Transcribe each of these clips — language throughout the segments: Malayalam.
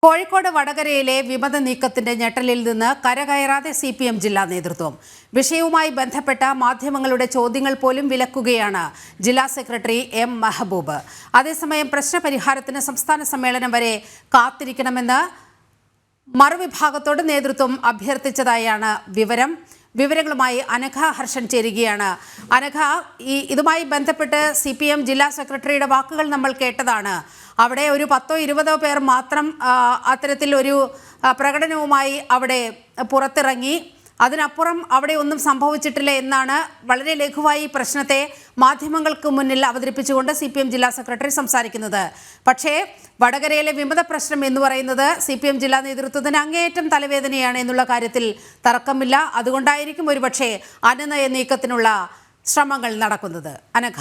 കോഴിക്കോട് വടകരയിലെ വിമത നീക്കത്തിന്റെ ഞെട്ടലിൽ നിന്ന് കരകയറാതെ CPM ജില്ലാ നേതൃത്വം. വിഷയവുമായി ബന്ധപ്പെട്ട മാധ്യമങ്ങളുടെ ചോദ്യങ്ങൾ പോലും വിലക്കുകയാണ് ജില്ലാ സെക്രട്ടറി M. മെഹബൂബ്. അതേസമയം പ്രശ്നപരിഹാരത്തിന് സംസ്ഥാന സമ്മേളനം വരെ കാത്തിരിക്കണമെന്ന് മറുവിഭാഗത്തോട് നേതൃത്വം അഭ്യർത്ഥിച്ചതായാണ് വിവരങ്ങളുമായി അനഘ ഹർഷൻ ചേരുകയാണ്. അനഘ, ഇതുമായി ബന്ധപ്പെട്ട് CPM ജില്ലാ സെക്രട്ടറിയുടെ വാക്കുകൾ നമ്മൾ കേട്ടതാണ്. അവിടെ ഒരു 10-20 പേർ മാത്രം അത്തരത്തിൽ ഒരു പ്രകടനവുമായി അവിടെ പുറത്തിറങ്ങി. അതിനപ്പുറം അവിടെ ഒന്നും സംഭവിച്ചിട്ടില്ല എന്നാണ് വളരെ ലഘുവായി പ്രശ്നത്തെ മാധ്യമങ്ങൾക്ക് മുന്നിൽ അവതരിപ്പിച്ചുകൊണ്ട് CPM ജില്ലാ സെക്രട്ടറി സംസാരിക്കുന്നത്. പക്ഷേ വടകരയിലെ വിമത പ്രശ്നം എന്ന് പറയുന്നത് CPM ജില്ലാ നേതൃത്വത്തിന് അങ്ങേയറ്റം തലവേദനയാണ് എന്നുള്ള കാര്യത്തിൽ തർക്കമില്ല. അതുകൊണ്ടായിരിക്കും ഒരുപക്ഷെ അനുനയ നീക്കത്തിനുള്ള ശ്രമങ്ങൾ നടക്കുന്നത്. അനഘ,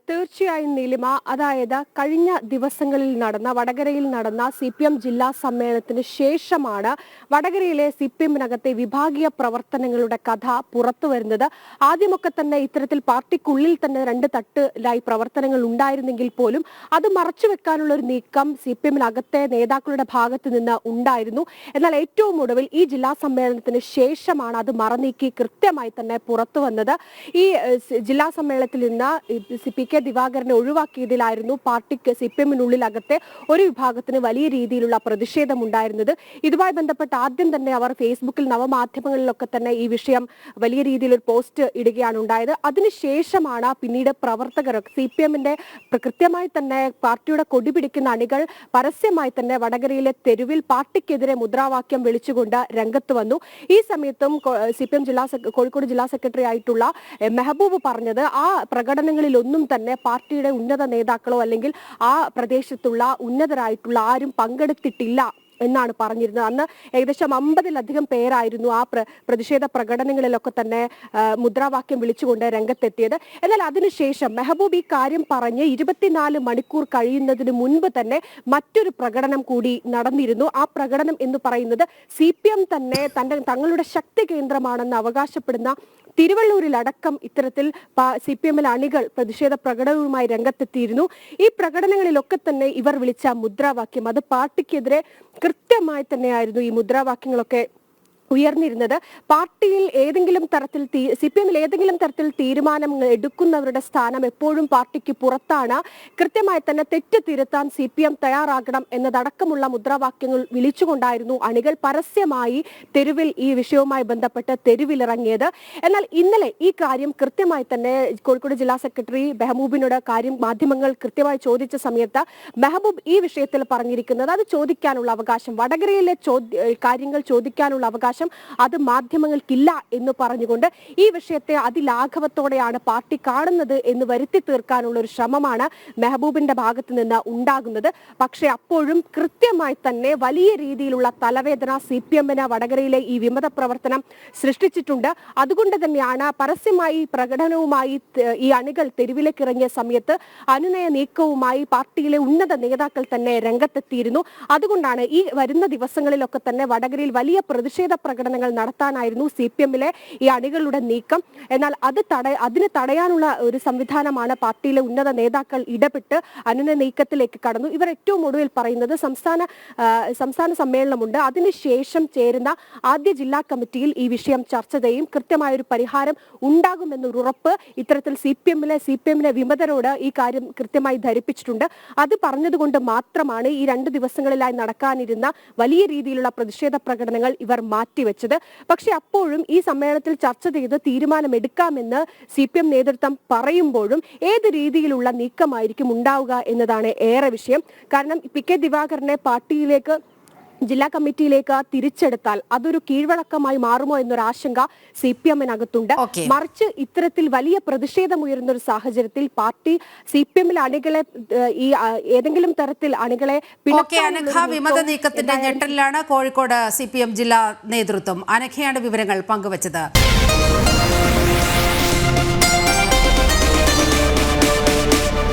തീർച്ചയായും നീലിമ, അതായത് കഴിഞ്ഞ ദിവസങ്ങളിൽ വടകരയിൽ നടന്ന CPM ജില്ലാ സമ്മേളനത്തിന് ശേഷമാണ് വടകരയിലെ CPM-നകത്തെ വിഭാഗീയ പ്രവർത്തനങ്ങളുടെ കഥ പുറത്തു വരുന്നത്. ആദ്യമൊക്കെ തന്നെ ഇത്തരത്തിൽ പാർട്ടിക്കുള്ളിൽ തന്നെ രണ്ട് തട്ടിലായി പ്രവർത്തനങ്ങൾ ഉണ്ടായിരുന്നെങ്കിൽ പോലും അത് മറച്ചുവെക്കാനുള്ള ഒരു നീക്കം CPM-നകത്തെ നേതാക്കളുടെ ഭാഗത്ത് നിന്ന് ഉണ്ടായിരുന്നു. എന്നാൽ ഏറ്റവും ഒടുവിൽ ഈ ജില്ലാ സമ്മേളനത്തിന് ശേഷമാണ് അത് മറനീക്കി കൃത്യമായി തന്നെ പുറത്തു വന്നത്. ഈ ജില്ലാ സമ്മേളനത്തിൽ നിന്ന് PK ദിവാകരനെ ഒഴിവാക്കിയതിലായിരുന്നു പാർട്ടിക്ക് CPM-നുള്ളിലകത്തെ ഒരു വിഭാഗത്തിന് വലിയ രീതിയിലുള്ള പ്രതിഷേധം ഉണ്ടായിരുന്നത്. ഇതുമായി ബന്ധപ്പെട്ട് ആദ്യം തന്നെ അവർ ഫേസ്ബുക്കിൽ നവമാധ്യമങ്ങളിലൊക്കെ തന്നെ ഈ വിഷയം വലിയ രീതിയിൽ ഒരു പോസ്റ്റ് ഇടുകയാണ് ഉണ്ടായത്. അതിനുശേഷമാണ് പിന്നീട് പ്രവർത്തകർ CPM-ന്റെ കൃത്യമായി തന്നെ പാർട്ടിയുടെ കൊടി പിടിക്കുന്ന അണികൾ പരസ്യമായി തന്നെ വടകരയിലെ തെരുവിൽ പാർട്ടിക്കെതിരെ മുദ്രാവാക്യം വിളിച്ചുകൊണ്ട് രംഗത്ത് വന്നു. ഈ സമയത്തും CPM കോഴിക്കോട് ജില്ലാ സെക്രട്ടറി ആയിട്ടുള്ള മെഹബൂബ് പറഞ്ഞത് ആ പ്രകടനങ്ങളിലൊന്നും തന്നെ പാർട്ടിയുടെ ഉന്നത നേതാക്കളോ അല്ലെങ്കിൽ ആ പ്രദേശത്തുള്ള ഉന്നതരായിട്ടുള്ള ആരും പങ്കെടുത്തിട്ടില്ല എന്നാണ് പറഞ്ഞിരുന്നത്. അന്ന് ഏകദേശം 50-ലധികം പേരായിരുന്നു ആ പ്രതിഷേധ പ്രകടനങ്ങളിലൊക്കെ തന്നെ മുദ്രാവാക്യം വിളിച്ചുകൊണ്ട് രംഗത്തെത്തിയത്. എന്നാൽ അതിനുശേഷം മെഹബൂബ് ഈ കാര്യം പറഞ്ഞ് 24 മണിക്കൂർ കഴിയുന്നതിന് മുൻപ് തന്നെ മറ്റൊരു പ്രകടനം കൂടി നടന്നിരുന്നു. ആ പ്രകടനം എന്ന് പറയുന്നത് CPM തന്നെ തങ്ങളുടെ ശക്തി കേന്ദ്രമാണെന്ന് അവകാശപ്പെടുന്ന തിരുവള്ളൂരിലടക്കം ഇത്തരത്തിൽ CPM-ൽ അണികൾ പ്രതിഷേധ പ്രകടനവുമായി രംഗത്തെത്തിയിരുന്നു. ഈ പ്രകടനങ്ങളിലൊക്കെ തന്നെ ഇവർ വിളിച്ച മുദ്രാവാക്യം അത് പാർട്ടിക്കെതിരെ കൃത്യമായി തന്നെയായിരുന്നു. ഈ മുദ്രാവാക്യങ്ങളൊക്കെ ഉയർന്നിരുന്നത് പാർട്ടിയിൽ ഏതെങ്കിലും തരത്തിൽ CPM-ൽ ഏതെങ്കിലും തരത്തിൽ തീരുമാനങ്ങൾ എടുക്കുന്നവരുടെ സ്ഥാനം എപ്പോഴും പാർട്ടിക്ക് പുറത്താണ്. കൃത്യമായി തന്നെ തെറ്റ് തിരുത്താൻ CPM തയ്യാറാകണം എന്നതടക്കമുള്ള മുദ്രാവാക്യങ്ങൾ വിളിച്ചുകൊണ്ടായിരുന്നു അണികൾ പരസ്യമായി തെരുവിൽ ഈ വിഷയവുമായി ബന്ധപ്പെട്ട് തെരുവിലിറങ്ങിയത്. എന്നാൽ ഇന്നലെ ഈ കാര്യം കൃത്യമായി തന്നെ കോഴിക്കോട് ജില്ലാ സെക്രട്ടറി മെഹബൂബിനോട് കാര്യം മാധ്യമങ്ങൾ കൃത്യമായി ചോദിച്ച സമയത്ത് മെഹബൂബ് ഈ വിഷയത്തിൽ പറഞ്ഞിരിക്കുന്നത് അത് ചോദിക്കാനുള്ള അവകാശം, വടകരയിലെ കാര്യങ്ങൾ ചോദിക്കാനുള്ള അവകാശം അത് മാധ്യമങ്ങൾക്കില്ല എന്ന് പറഞ്ഞുകൊണ്ട് ഈ വിഷയത്തെ അതിലാഘവത്തോടെയാണ് പാർട്ടി കാണുന്നത് എന്ന് വരുത്തി തീർക്കാനുള്ള ഒരു ശ്രമമാണ് മെഹബൂബിന്റെ ഭാഗത്ത് നിന്ന് ഉണ്ടാകുന്നത്. പക്ഷേ അപ്പോഴും കൃത്യമായി തന്നെ വലിയ രീതിയിലുള്ള തലവേദന CPM-ന് വടകരയിലെ ഈ വിമത പ്രവർത്തനം സൃഷ്ടിച്ചിട്ടുണ്ട്. അതുകൊണ്ട് തന്നെയാണ് പരസ്യമായി പ്രകടനവുമായി ഈ അണികൾ തെരുവിലേക്ക് ഇറങ്ങിയ സമയത്ത് അനുനയ നീക്കവുമായി പാർട്ടിയിലെ ഉന്നത നേതാക്കൾ തന്നെ രംഗത്തെത്തിയിരുന്നു. അതുകൊണ്ടാണ് ഈ വരുന്ന ദിവസങ്ങളിലൊക്കെ തന്നെ വടകരയിൽ വലിയ പ്രതിഷേധ പ്രകടനങ്ങൾ നടത്താനായിരുന്നു CPM-ലെ ഈ അണികളുടെ നീക്കം. എന്നാൽ അതിന് തടയാനുള്ള ഒരു സംവിധാനമാണ് പാർട്ടിയിലെ ഉന്നത നേതാക്കൾ ഇടപെട്ട് അനുനയ നീക്കത്തിലേക്ക് കടന്നു. ഇവർ ഏറ്റവും ഒടുവിൽ പറയുന്നത് സംസ്ഥാന സമ്മേളനമുണ്ട്, അതിനുശേഷം ചേരുന്ന ആദ്യ ജില്ലാ കമ്മിറ്റിയിൽ ഈ വിഷയം ചർച്ച ചെയ്യും, കൃത്യമായൊരു പരിഹാരം ഉണ്ടാകുമെന്നൊരു ഉറപ്പ് ഇത്തരത്തിൽ CPM-ലെ വിമതരോട് ഈ കാര്യം കൃത്യമായി ധരിപ്പിച്ചിട്ടുണ്ട്. അത് പറഞ്ഞതുകൊണ്ട് മാത്രമാണ് ഈ 2 ദിവസങ്ങളിലായി നടക്കാനിരുന്ന വലിയ രീതിയിലുള്ള പ്രതിഷേധ പ്രകടനങ്ങൾ ഇവർ മാറ്റിവെച്ചത്. പക്ഷെ അപ്പോഴും ഈ സമ്മേളനത്തിൽ ചർച്ച ചെയ്ത് തീരുമാനമെടുക്കാമെന്ന് CPM നേതൃത്വം പറയുമ്പോഴും ഏത് രീതിയിലുള്ള നീക്കമായിരിക്കും ഉണ്ടാവുക എന്നതാണ് ഏറെ വിഷയം. കാരണം PK ദിവാകരനെ പാർട്ടിയിലേക്ക് ജില്ലാ കമ്മിറ്റിയിലേക്ക് തിരിച്ചെടുത്താൽ അതൊരു കീഴ്വഴക്കമായി മാറുമോ എന്നൊരു ആശങ്ക CPM-നകത്തുണ്ട്. മറിച്ച് ഇത്തരത്തിൽ വലിയ പ്രതിഷേധമുയരുന്ന ഒരു സാഹചര്യത്തിൽ പാർട്ടി CPM-ലെ അണികളെ ഏതെങ്കിലും തരത്തിൽ അണികളെ വിമത നീക്കത്തിന്റെ ഞെട്ടലിലാണ് കോഴിക്കോട് CPM ജില്ലാ നേതൃത്വം. അനഘയാണ് വിവരങ്ങൾ പങ്കുവച്ചത്.